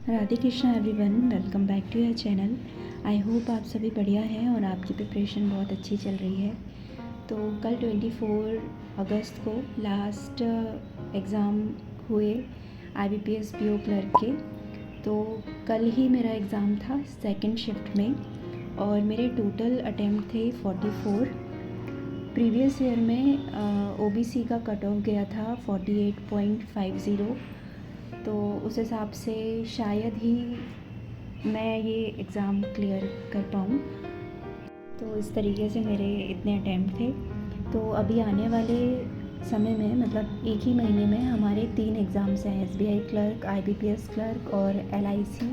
Radhe Krishna everyone, welcome back to your channel. I hope आप सभी बढ़िया हैं और आपकी प्रिपरेशन बहुत अच्छी चल रही है। तो कल 24 अगस्त को लास्ट एग्ज़ाम हुए IBPS PO क्लर्क के। तो कल ही मेरा एग्ज़ाम था सेकंड शिफ्ट में और मेरे टोटल अटैम्प्ट थे 44। प्रीवियस ईयर में OBC का कट ऑफ गया था 48.50, तो उस हिसाब से शायद ही मैं ये एग्ज़ाम क्लियर कर पाऊँ। तो इस तरीके से मेरे इतने अटैम्प्ट थे। तो अभी आने वाले समय में मतलब एक ही महीने में हमारे 3 एग्ज़ाम्स हैं, SBI क्लर्क, IBPS क्लर्क और LIC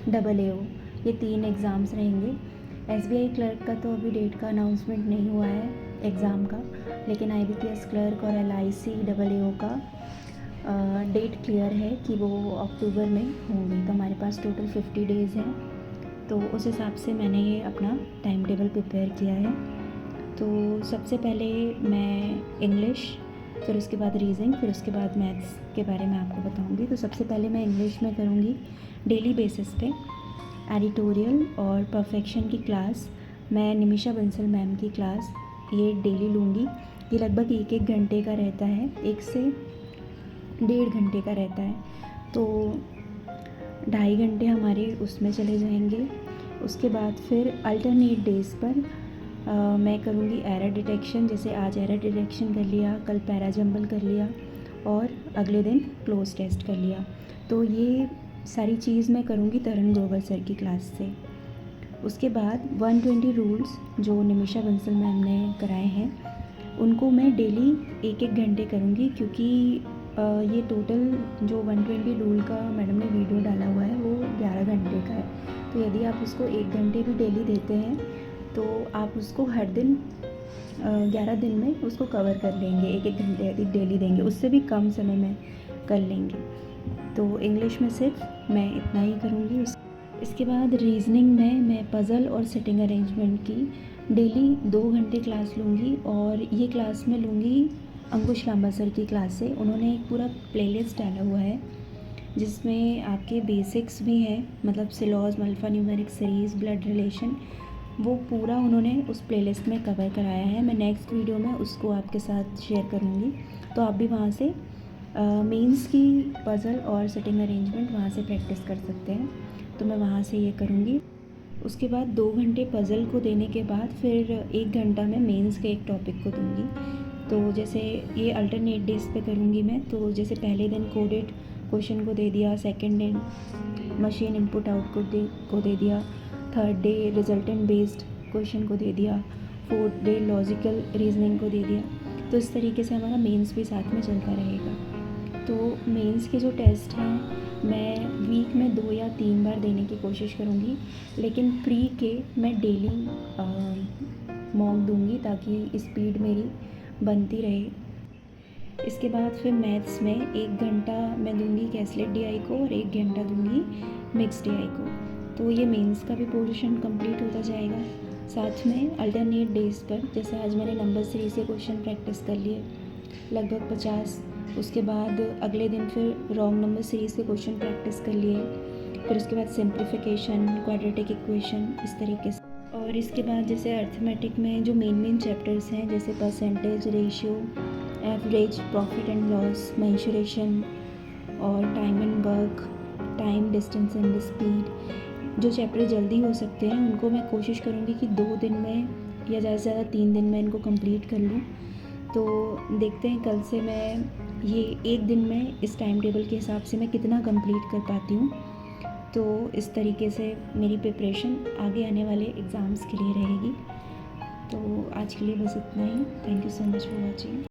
AAO। ये 3 एग्ज़ाम्स रहेंगे। SBI क्लर्क का तो अभी डेट का अनाउंसमेंट नहीं हुआ है एग्ज़ाम का, लेकिन IBPS क्लर्क और LIC AAO का डेट क्लियर है कि वो अक्टूबर में होंगी। तो हमारे पास टोटल 50 डेज़ हैं, तो उस हिसाब से मैंने ये अपना टाइम टेबल प्रिपेयर किया है। तो सबसे पहले मैं इंग्लिश, फिर उसके बाद रीजनिंग, फिर उसके बाद मैथ्स के बारे में आपको बताऊंगी। तो सबसे पहले मैं इंग्लिश में करूंगी डेली बेसिस पे एडिटोरियल और परफेक्शन की क्लास। मैं निमिषा बंसल मैम की क्लास ये डेली लूँगी। ये लगभग 1-1 घंटे का रहता है, 1 से 1.5 घंटे का रहता है। तो 2.5 घंटे हमारे उसमें चले जाएंगे। उसके बाद फिर अल्टरनेट डेज़ पर मैं करूँगी एरर डिटेक्शन। जैसे आज एरर डिटेक्शन कर लिया, कल पैरा जंबल कर लिया और अगले दिन क्लोज टेस्ट कर लिया। तो ये सारी चीज़ मैं करूँगी तरन ग्रोवर सर की क्लास से। उसके बाद 120 रूल्स जो निमिषा बंसल मैम ने कराए हैं उनको मैं डेली 1-1 घंटे करूँगी, क्योंकि ये टोटल जो 120 रूल का मैडम ने वीडियो डाला हुआ है वो 11 घंटे का है। तो यदि आप उसको 1 घंटे भी डेली देते हैं तो आप उसको हर दिन 11 दिन में उसको कवर कर लेंगे। 1-1 घंटे यदि डेली देंगे, उससे भी कम समय में कर लेंगे। तो इंग्लिश में सिर्फ मैं इतना ही करूँगी। इसके बाद रीजनिंग में मैं पज़ल और सिटिंग अरेंजमेंट की डेली 2 घंटे क्लास लूँगी, और ये क्लास में लूँगी अंकुश लांबा सर की क्लास से। उन्होंने एक पूरा प्लेलिस्ट डाला हुआ है जिसमें आपके बेसिक्स भी हैं, मतलब सिलॉज, alpha numeric series, blood relation, वो पूरा उन्होंने उस प्लेलिस्ट में कवर कराया है। मैं नेक्स्ट वीडियो में उसको आपके साथ शेयर करूँगी, तो आप भी वहाँ से मेंस की पज़ल और सिटिंग अरेंजमेंट वहाँ से प्रैक्टिस कर सकते हैं। तो मैं वहाँ से ये करूँगी। उसके बाद 2 घंटे पज़ल को देने के बाद फिर 1 घंटा मैं मेंस के एक टॉपिक को दूँगी। तो जैसे ये अल्टरनेट डेज़ पे करूँगी मैं। तो जैसे पहले दिन कोडेड क्वेश्चन को दे दिया, सेकंड दिन मशीन इनपुट आउटपुट को दे दिया, third day resultant based question को दे दिया, फोर्थ डे लॉजिकल रीजनिंग को दे दिया। तो इस तरीके से हमारा मेंस भी साथ में चलता रहेगा। तो मेंस के जो टेस्ट हैं मैं वीक में 2 या 3 बार देने की कोशिश करूँगी, लेकिन प्री के मैं डेली मॉक दूँगी ताकि स्पीड मेरी बनती रहे। इसके बाद फिर मैथ्स में 1 घंटा मैं दूँगी कैसलेट DI को और 1 घंटा दूँगी मिक्स DI को। तो ये मेंस का भी पोर्शन कंप्लीट होता जाएगा। साथ में अल्टरनेट डेज़ पर जैसे आज मैंने नंबर सीरीज से क्वेश्चन प्रैक्टिस कर लिए लगभग 50। उसके बाद अगले दिन फिर रॉन्ग नंबर सीरीज़ के क्वेश्चन प्रैक्टिस कर लिए, फिर उसके बाद सिंप्लीफिकेशन, क्वाड्रेटिक इक्वेशन, इस तरीके से। और इसके बाद जैसे अर्थमेटिक में जो मेन चैप्टर्स हैं जैसे percentage, ratio, average, profit and loss, mensuration और time and work, time, distance and speed, जो चैप्टर जल्दी हो सकते हैं उनको मैं कोशिश करूँगी कि 2 दिन में या ज़्यादा से ज़्यादा 3 दिन में इनको कंप्लीट कर लूँ। तो देखते हैं कल से मैं ये 1 दिन में इस टाइम टेबल के हिसाब से मैं कितना कंप्लीट कर पाती हूँ। तो इस तरीके से मेरी प्रिपरेशन आगे आने वाले एग्ज़ाम्स के लिए रहेगी। तो आज के लिए बस इतना ही। Thank you so much for watching.